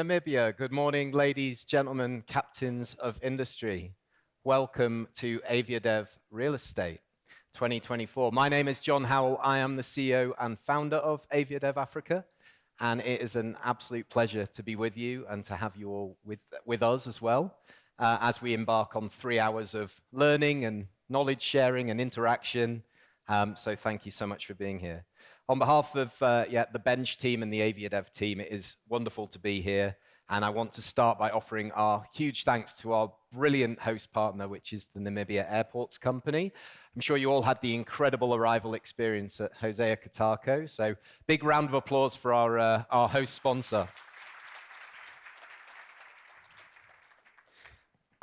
Namibia. Good morning, ladies, gentlemen, captains of industry. Welcome to AviaDev Real Estate 2024. My name is John Howell. I am the CEO and founder of AviaDev Africa, and it is an absolute pleasure to be with you and to have you all with us as well as we embark on 3 hours of learning and knowledge sharing and interaction. So thank you so much for being here. On behalf of the Bench team and the AviaDev team, it is wonderful to be here. And I want to start by offering our huge thanks to our brilliant host partner, which is the Namibia Airports Company. I'm sure you all had the incredible arrival experience at Hosea Katako. So big round of applause for our host sponsor.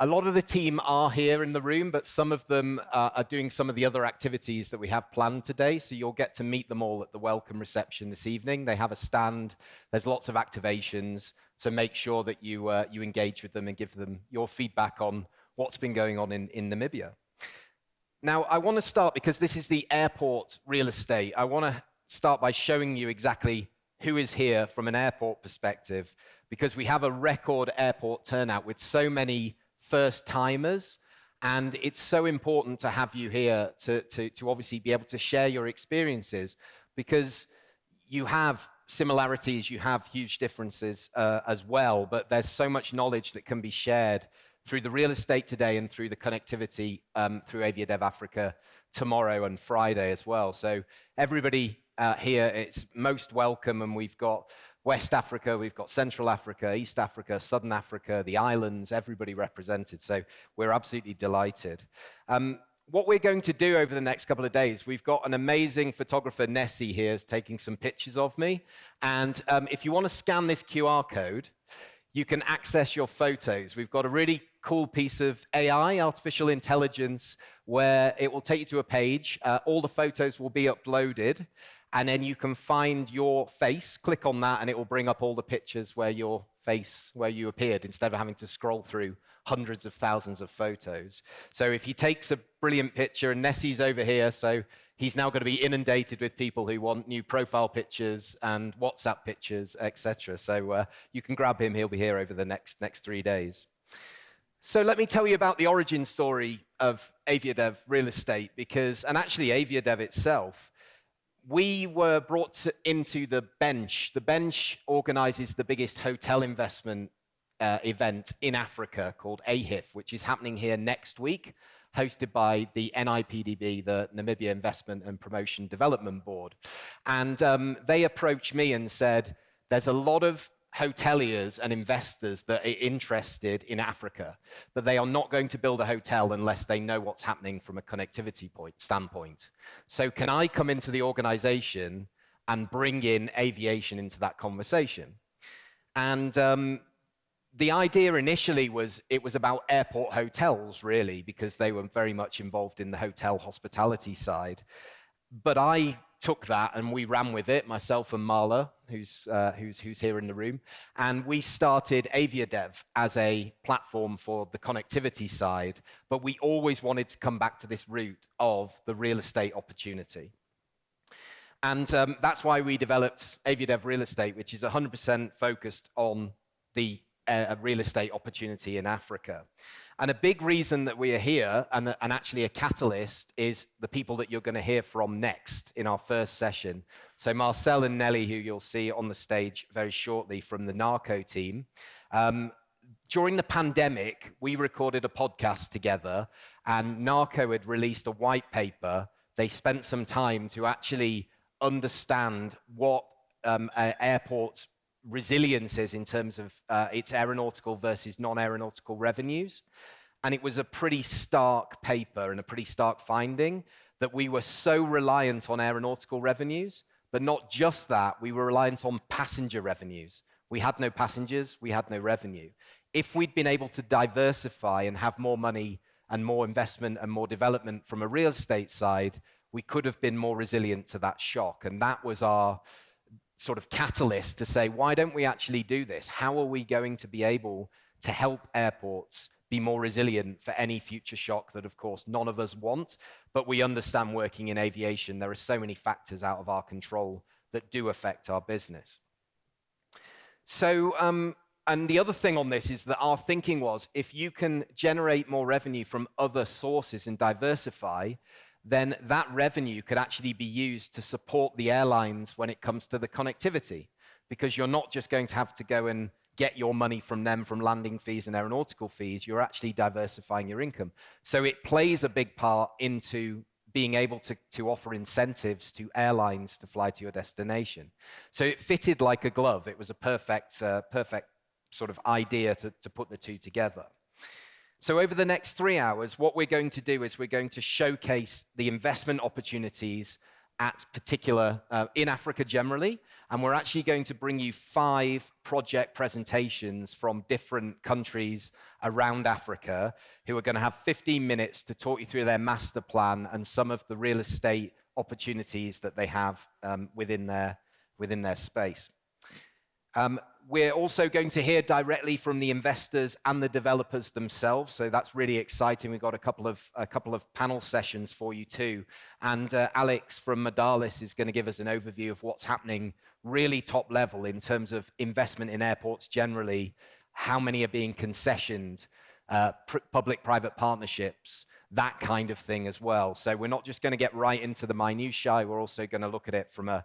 A lot of the team are here in the room, but some of them are doing some of the other activities that we have planned today. So you'll get to meet them all at the welcome reception this evening. They have a stand. There's lots of activations. So make sure that you engage with them and give them your feedback on what's been going on in Namibia. Now, I want to start because this is the airport real estate. I want to start by showing you exactly who is here from an airport perspective, because we have a record airport turnout with so many first-timers, and it's so important to have you here to obviously be able to share your experiences, because you have similarities, you have huge differences as well, but there's so much knowledge that can be shared through the real estate today and through the connectivity through AviaDev Africa tomorrow and Friday as well. So everybody here, it's most welcome, and we've got West Africa, we've got Central Africa, East Africa, Southern Africa, the islands, everybody represented. So we're absolutely delighted. What we're going to do over the next couple of days, we've got an amazing photographer, Nessie, here, is taking some pictures of me. And if you want to scan this QR code, you can access your photos. We've got a really cool piece of AI, artificial intelligence, where it will take you to a page. All the photos will be uploaded, and then you can find your face, click on that, and it will bring up all the pictures where your face, where you appeared, instead of having to scroll through hundreds of thousands of photos. So if he takes a brilliant picture, and Nessie's over here, so he's now going to be inundated with people who want new profile pictures and WhatsApp pictures, etc. So you can grab him. He'll be here over the next 3 days. So let me tell you about the origin story of AviaDev Real Estate, and actually AviaDev itself. We were brought into the Bench. The Bench organizes the biggest hotel investment event in Africa called AHIF, which is happening here next week, hosted by the NIPDB, the Namibia Investment and Promotion Development Board. And they approached me and said, there's a lot of hoteliers and investors that are interested in Africa, but they are not going to build a hotel unless they know what's happening from a connectivity standpoint. So can I come into the organization and bring in aviation into that conversation? And the idea initially was it was about airport hotels, really, because they were very much involved in the hotel hospitality side. But I took that and we ran with it, myself and Marla, who's here in the room, and we started AviaDev as a platform for the connectivity side, but we always wanted to come back to this route of the real estate opportunity. And that's why we developed AviaDev Real Estate, which is 100% focused on the real estate opportunity in Africa. And a big reason that we are here, and actually a catalyst, is the people that you're going to hear from next in our first session. So Marcel and Nelly, who you'll see on the stage very shortly from the Narco team. During the pandemic, we recorded a podcast together, and Narco had released a white paper. They spent some time to actually understand what airports resilience is in terms of its aeronautical versus non-aeronautical revenues. And it was a pretty stark paper and a pretty stark finding that we were so reliant on aeronautical revenues, but not just that, we were reliant on passenger revenues. We had no passengers, we had no revenue. If we'd been able to diversify and have more money and more investment and more development from a real estate side, we could have been more resilient to that shock. And that was our sort of catalyst to say, why don't we actually do this? How are we going to be able to help airports be more resilient for any future shock that, of course, none of us want, but we understand working in aviation, there are so many factors out of our control that do affect our business. So And the other thing on this is that our thinking was, if you can generate more revenue from other sources and diversify, then that revenue could actually be used to support the airlines when it comes to the connectivity, because you're not just going to have to go and get your money from them from landing fees and aeronautical fees, you're actually diversifying your income. So it plays a big part into being able to offer incentives to airlines to fly to your destination. So it fitted like a glove. It was a perfect sort of idea to put the two together. So over the next 3 hours, what we're going to do is we're going to showcase the investment opportunities at particular, in Africa generally, and we're actually going to bring you 5 project presentations from different countries around Africa who are going to have 15 minutes to talk you through their master plan and some of the real estate opportunities that they have within their space. We're also going to hear directly from the investors and the developers themselves, so that's really exciting. We've got a couple of panel sessions for you too, and Alex from Medalis is going to give us an overview of what's happening really top level in terms of investment in airports generally, how many are being concessioned, public-private partnerships, that kind of thing as well. So we're not just going to get right into the minutiae, we're also going to look at it from a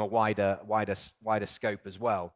wider scope as well.